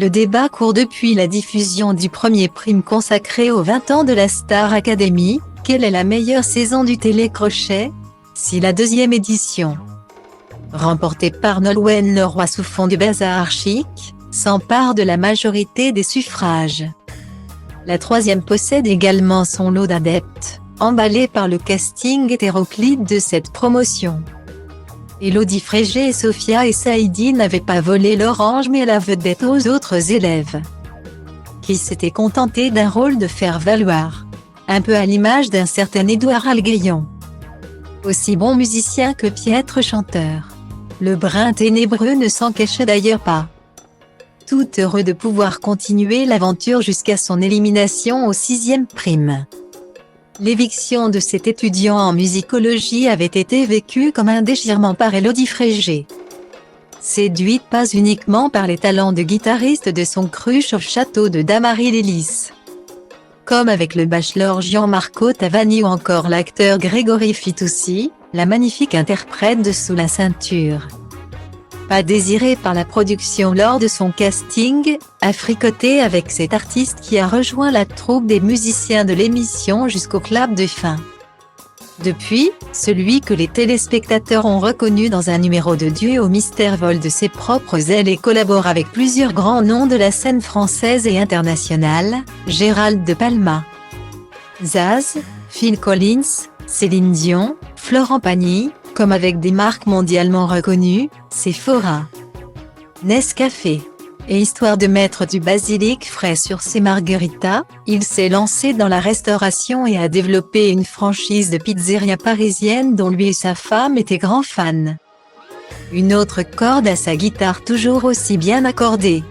Le débat court depuis la diffusion du premier prime consacré aux 20 ans de la Star Academy. Quelle est la meilleure saison du télécrochet? Si la deuxième édition, remportée par Nolwenn Leroy sous fond du bazar chic, s'empare de la majorité des suffrages. La troisième possède également son lot d'adeptes, emballés par le casting hétéroclite de cette promotion. Élodie Frégé et Sophia et Saïdi n'avaient pas volé l'orange mais la vedette aux autres élèves, qui s'étaient contentés d'un rôle de faire-valoir, un peu à l'image d'un certain Édouard Algaillon. Aussi bon musicien que piètre chanteur, le brin ténébreux ne s'en cachait d'ailleurs pas. Tout heureux de pouvoir continuer l'aventure jusqu'à son élimination au 6e prime. L'éviction de cet étudiant en musicologie avait été vécue comme un déchirement par Élodie Frégé. Séduite pas uniquement par les talents de guitariste de son crush au château de Damary-les-Lys, comme avec le bachelor Gianmarco Tavani ou encore l'acteur Grégory Fitoussi, la magnifique interprète de Sous la ceinture. Pas désirée par la production lors de son casting, a fricoté avec cet artiste qui a rejoint la troupe des musiciens de l'émission jusqu'au clap de fin. Depuis, celui que les téléspectateurs ont reconnu dans un numéro de duo mystère vole de ses propres ailes et collabore avec plusieurs grands noms de la scène française et internationale, Gérald de Palma, Zaz, Phil Collins, Céline Dion, Florent Pagny, comme avec des marques mondialement reconnues, Sephora, Nescafé. Et histoire de mettre du basilic frais sur ses margaritas, il s'est lancé dans la restauration et a développé une franchise de pizzeria parisienne dont lui et sa femme étaient grands fans. Une autre corde à sa guitare toujours aussi bien accordée.